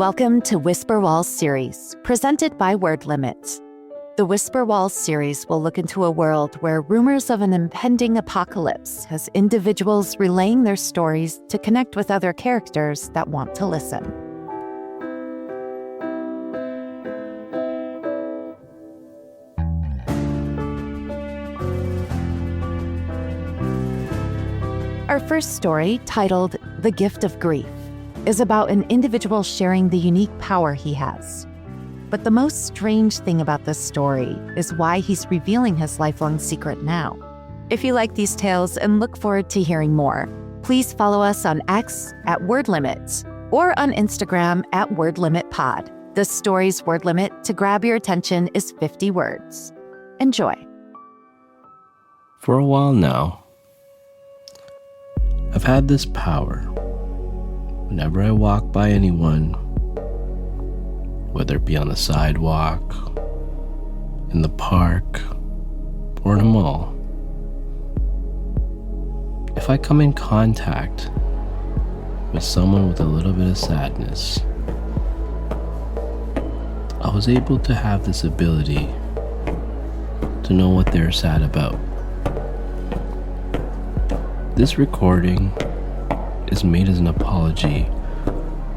Welcome to Whisper Walls series, presented by Word Limits. The Whisper Walls series will look into a world where rumors of an impending apocalypse has individuals relaying their stories to connect with other characters that want to listen. Our first story, titled The Gift of Grief, is about an individual sharing the unique power he has. But the most strange thing about this story is why he's revealing his lifelong secret now. If you like these tales and look forward to hearing more, please follow us on X at Word Limits or on Instagram at WordLimitPod. The story's word limit to grab your attention is 50 words. Enjoy. For a while now, I've had this power. Whenever I walk by anyone, whether it be on the sidewalk, in the park, or in a mall, if I come in contact with someone with a little bit of sadness, I was able to have this ability to know what they're sad about. This recording is made as an apology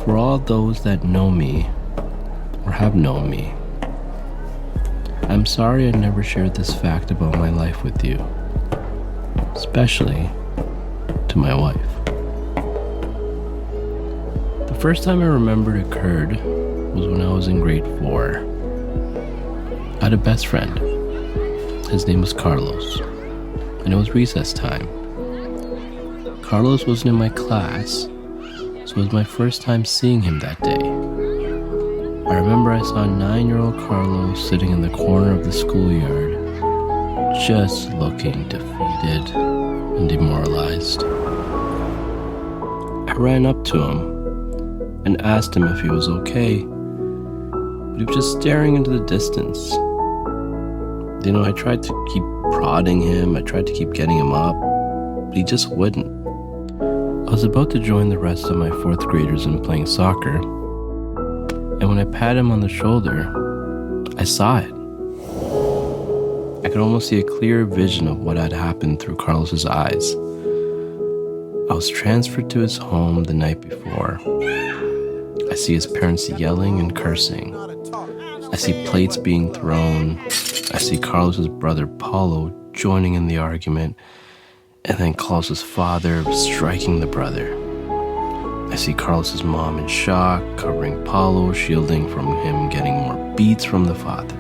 for all those that know me or have known me. I'm sorry I never shared this fact about my life with you, especially to my wife. The first time I remember it occurred was when I was in grade 4. I had a best friend. His name was Carlos, and it was recess time. Carlos wasn't in my class, so it was my first time seeing him that day. I remember I saw 9-year-old Carlos sitting in the corner of the schoolyard, just looking defeated and demoralized. I ran up to him and asked him if he was okay, but he was just staring into the distance. I tried to keep prodding him, I tried to keep getting him up, but he just wouldn't. I was about to join the rest of my 4th graders in playing soccer, and when I patted him on the shoulder, I saw it. I could almost see a clear vision of what had happened through Carlos's eyes. I was transferred to his home the night before. I see his parents yelling and cursing. I see plates being thrown. I see Carlos's brother Paulo joining in the argument, and then Carlos's father striking the brother. I see Carlos's mom in shock, covering Paulo, shielding from him getting more beats from the father.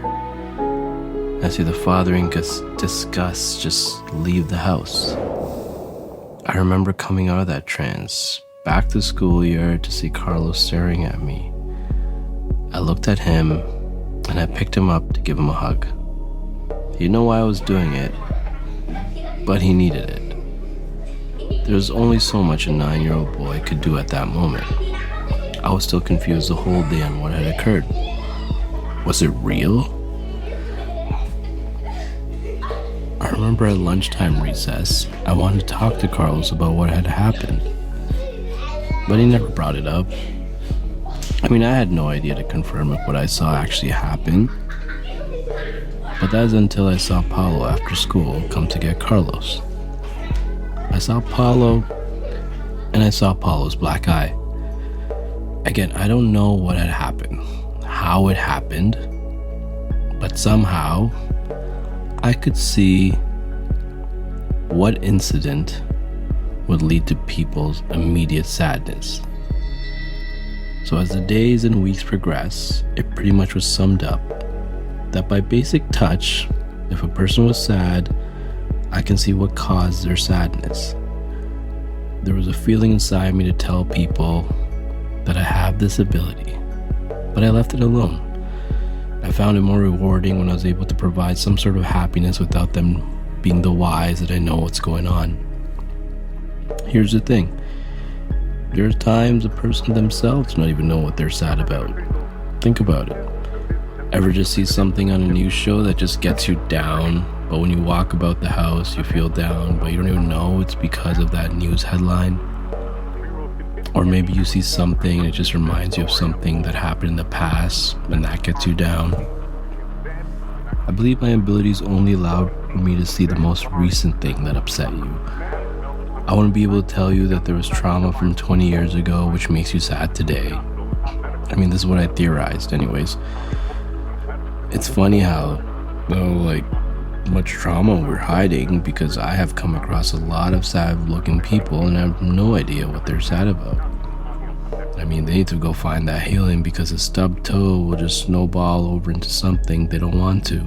I see the father in disgust just leave the house. I remember coming out of that trance, back to the schoolyard to see Carlos staring at me. I looked at him, and I picked him up to give him a hug. He didn't know why I was doing it, but he needed it. There was only so much a 9-year-old boy could do at that moment. I was still confused the whole day on what had occurred. Was it real? I remember at lunchtime recess, I wanted to talk to Carlos about what had happened, but he never brought it up. I had no idea to confirm if what I saw actually happened, but that was until I saw Paulo after school come to get Carlos. I saw Paulo, and I saw Paulo's black eye. Again, I don't know what had happened, how it happened, but somehow I could see what incident would lead to people's immediate sadness. So as the days and weeks progress, it pretty much was summed up that by basic touch, if a person was sad, I can see what caused their sadness. There was a feeling inside me to tell people that I have this ability, but I left it alone. I found it more rewarding when I was able to provide some sort of happiness without them being the wise that I know what's going on. Here's the thing. There's times a person themselves not even know what they're sad about. Think about it. Ever just see something on a news show that just gets you down, but when you walk about the house, you feel down, but you don't even know it's because of that news headline? Or maybe you see something and it just reminds you of something that happened in the past and that gets you down. I believe my abilities only allowed for me to see the most recent thing that upset you. I wouldn't be able to tell you that there was trauma from 20 years ago which makes you sad today. I mean, this is what I theorized anyways. It's funny how, much trauma we're hiding, because I have come across a lot of sad looking people and I have no idea what they're sad about. I mean, they need to go find that healing, because a stubbed toe will just snowball over into something they don't want to.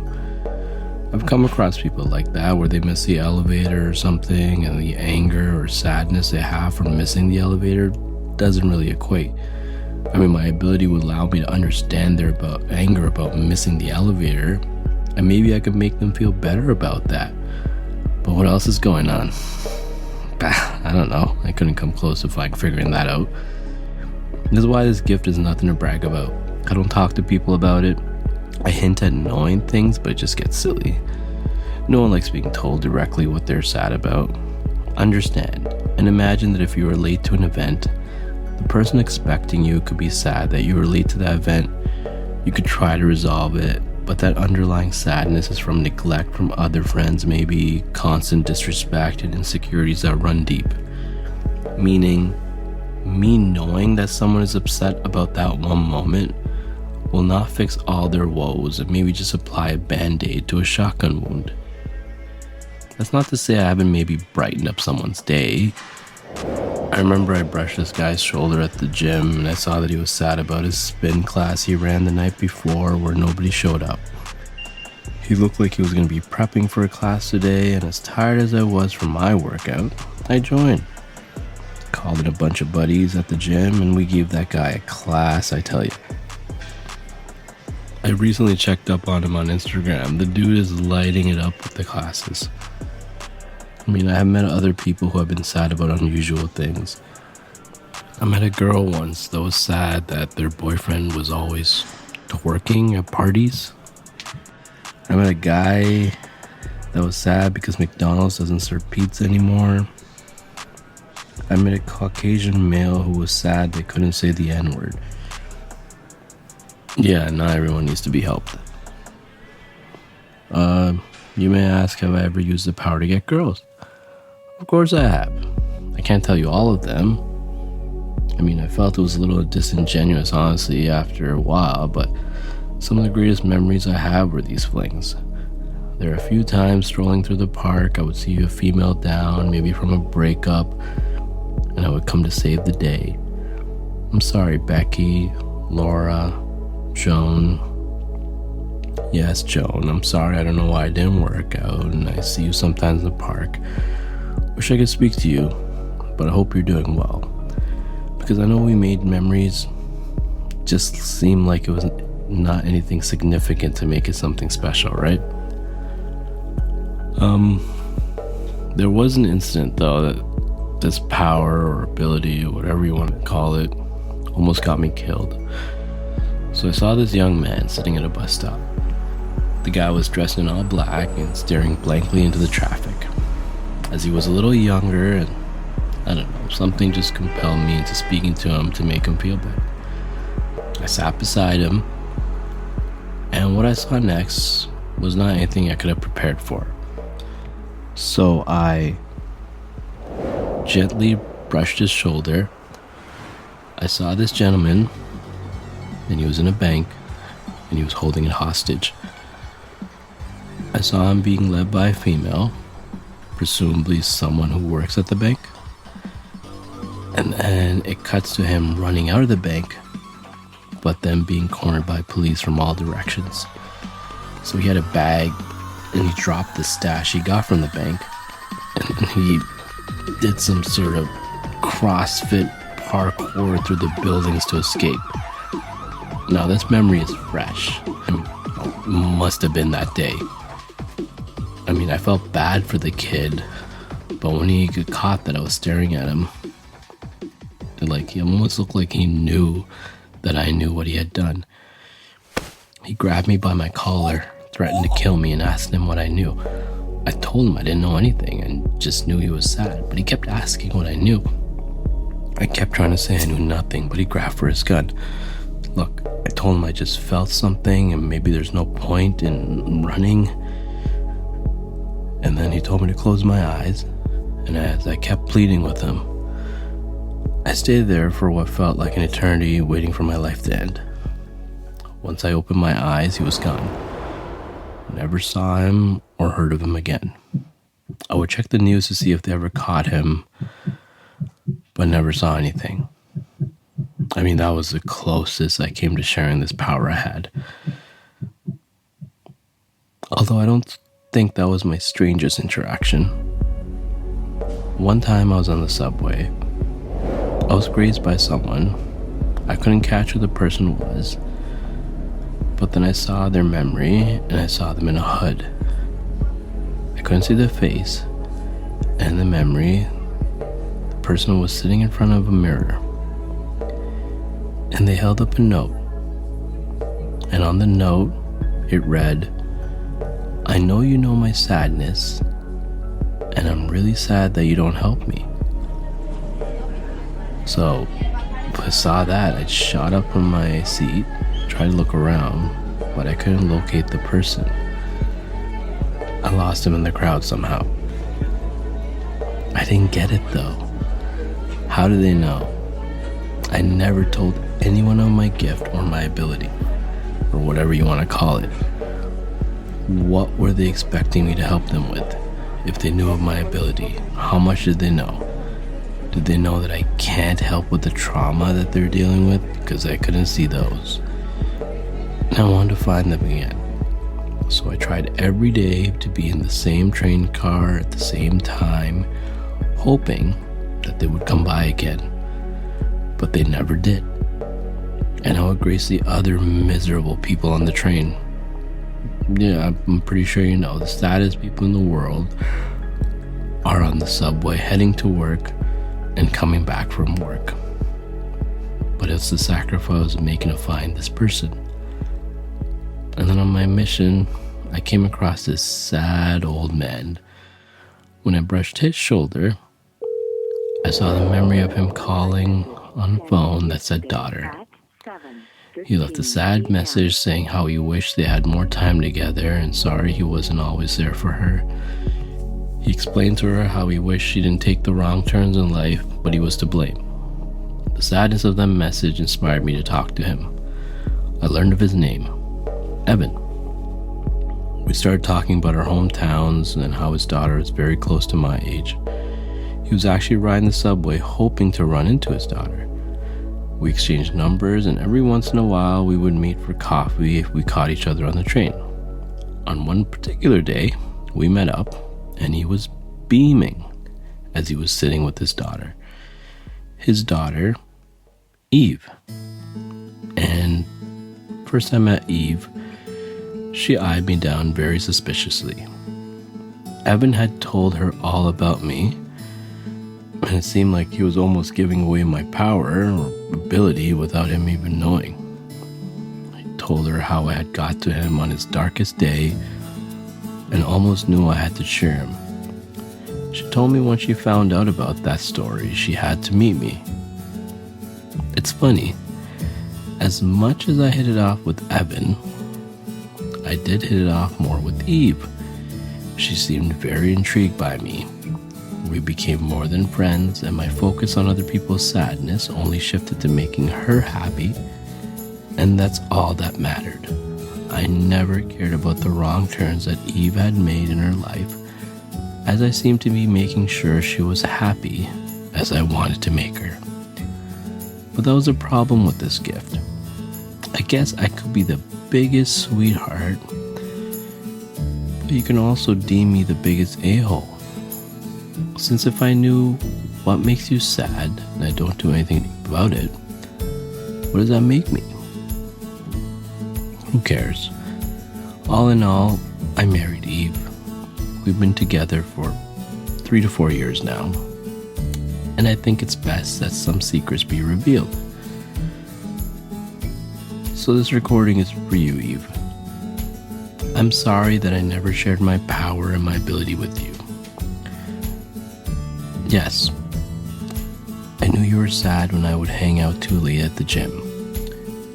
I've come across people like that where they miss the elevator or something, and the anger or sadness they have from missing the elevator doesn't really equate. I mean, my ability would allow me to understand their anger about missing the elevator, and maybe I could make them feel better about that. But what else is going on? I don't know. I couldn't come close to figuring that out. This is why this gift is nothing to brag about. I don't talk to people about it. I hint at knowing things, but it just gets silly. No one likes being told directly what they're sad about. Understand and imagine that if you were late to an event, the person expecting you could be sad that you were late to that event. You could try to resolve it, but that underlying sadness is from neglect from other friends, maybe constant disrespect and insecurities that run deep. Meaning, me knowing that someone is upset about that one moment will not fix all their woes and maybe just apply a band-aid to a shotgun wound. That's not to say I haven't maybe brightened up someone's day. I remember I brushed this guy's shoulder at the gym and I saw that he was sad about his spin class he ran the night before where nobody showed up. He looked like he was going to be prepping for a class today, and as tired as I was from my workout, I joined. Called in a bunch of buddies at the gym and we gave that guy a class, I tell you. I recently checked up on him on Instagram. The dude is lighting it up with the classes. I mean, I have met other people who have been sad about unusual things. I met a girl once that was sad that their boyfriend was always twerking at parties. I met a guy that was sad because McDonald's doesn't serve pizza anymore. I met a Caucasian male who was sad they couldn't say the N-word. Yeah, not everyone needs to be helped. You may ask, have I ever used the power to get girls? Of course I have. I can't tell you all of them. I mean, I felt it was a little disingenuous, honestly, after a while, but some of the greatest memories I have were these flings. There are a few times strolling through the park, I would see a female down, maybe from a breakup, and I would come to save the day. I'm sorry, Becky, Laura, Joan. Yes, Joan, I'm sorry, I don't know why it didn't work out, and I see you sometimes in the park. Wish I could speak to you, but I hope you're doing well. Because I know we made memories just seem like it was not anything significant to make it something special, right? There was an incident though that this power or ability or whatever you want to call it almost got me killed. So I saw this young man sitting at a bus stop. The guy was dressed in all black and staring blankly into the traffic. As he was a little younger, and I don't know, something just compelled me into speaking to him to make him feel better. I sat beside him, and what I saw next was not anything I could have prepared for. So I gently brushed his shoulder. I saw this gentleman, and he was in a bank, and he was holding it hostage. I saw him being led by a female, presumably someone who works at the bank. And then it cuts to him running out of the bank, but then being cornered by police from all directions. So he had a bag, and he dropped the stash he got from the bank, and he did some sort of CrossFit parkour through the buildings to escape. Now this memory is fresh. It must have been that day. I mean, I felt bad for the kid, but when he got caught that I was staring at him, he almost looked like he knew that I knew what he had done. He grabbed me by my collar, threatened to kill me, and asked him what I knew. I told him I didn't know anything and just knew he was sad, but he kept asking what I knew. I kept trying to say I knew nothing, but he grabbed for his gun. Look, I told him I just felt something and maybe there's no point in running. And then he told me to close my eyes, and as I kept pleading with him, I stayed there for what felt like an eternity, waiting for my life to end. Once I opened my eyes, he was gone. Never saw him or heard of him again. I would check the news to see if they ever caught him, but never saw anything. I mean, that was the closest I came to sharing this power I had. Although I don't think that was my strangest interaction. One time I was on the subway. I was grazed by someone. I couldn't catch who the person was, but then I saw their memory and I saw them in a hood. I couldn't see their face, and in the memory, the person was sitting in front of a mirror, and they held up a note, and on the note it read, "I know you know my sadness, and I'm really sad that you don't help me." So when I saw that, I shot up from my seat, tried to look around, but I couldn't locate the person. I lost him in the crowd somehow. I didn't get it though. How did they know? I never told anyone of my gift or my ability, or whatever you want to call it. What were they expecting me to help them with? If they knew of my ability, how much did they know? Did they know that I can't help with the trauma that they're dealing with? Because I couldn't see those. And I wanted to find them again. So I tried every day to be in the same train car at the same time, hoping that they would come by again. But they never did. And I would grace the other miserable people on the train. Yeah, I'm pretty sure you know the saddest people in the world are on the subway heading to work and coming back from work. But it's the sacrifice I was making to find this person. And then on my mission, I came across this sad old man. When I brushed his shoulder, I saw the memory of him calling on a phone that said daughter. He left a sad message saying how he wished they had more time together and sorry he wasn't always there for her. He explained to her how he wished she didn't take the wrong turns in life, but he was to blame. The sadness of that message inspired me to talk to him. I learned of his name, Evan. We started talking about our hometowns and how his daughter is very close to my age. He was actually riding the subway hoping to run into his daughter. We exchanged numbers, and every once in a while we would meet for coffee if we caught each other on the train. On one particular day, we met up, and he was beaming as he was sitting with his daughter. His daughter, Eve. And first I met Eve, she eyed me down very suspiciously. Evan had told her all about me, and it seemed like he was almost giving away my power or ability without him even knowing. I told her how I had got to him on his darkest day and almost knew I had to share him. She told me when she found out about that story, she had to meet me. It's funny, as much as I hit it off with Evan, I did hit it off more with Eve. She seemed very intrigued by me. We became more than friends, and my focus on other people's sadness only shifted to making her happy, and that's all that mattered. I never cared about the wrong turns that Eve had made in her life, as I seemed to be making sure she was happy as I wanted to make her. But that was a problem with this gift. I guess I could be the biggest sweetheart, but you can also deem me the biggest a-hole. Since if I knew what makes you sad and I don't do anything about it, what does that make me? Who cares? All in all, I married Eve. We've been together for 3 to 4 years now, and I think it's best that some secrets be revealed. So this recording is for you, Eve. I'm sorry that I never shared my power and my ability with you. Yes, I knew you were sad when I would hang out too late at the gym,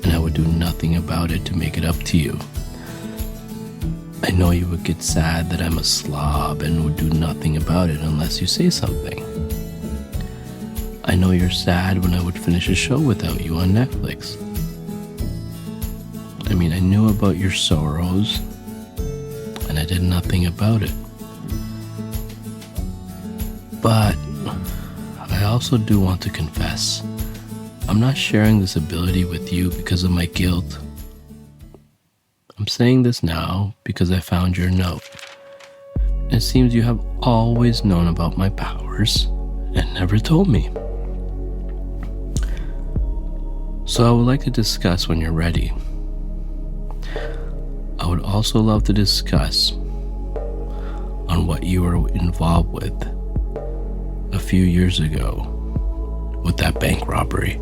and I would do nothing about it to make it up to you. I know you would get sad that I'm a slob and would do nothing about it unless you say something. I know you're sad when I would finish a show without you on Netflix. I mean, I knew about your sorrows, and I did nothing about it. But I also do want to confess, I'm not sharing this ability with you because of my guilt. I'm saying this now because I found your note. It seems you have always known about my powers and never told me. So I would like to discuss when you're ready. I would also love to discuss on what you were involved with a few years ago with that bank robbery.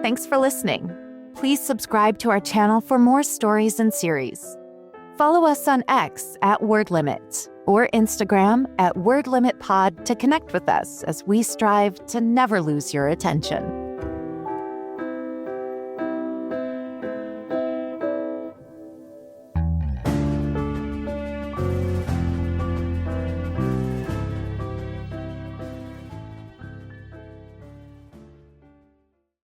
Thanks for listening. Please subscribe to our channel for more stories and series. Follow us on X at Word Limit or Instagram at Word Limit Pod to connect with us as we strive to never lose your attention.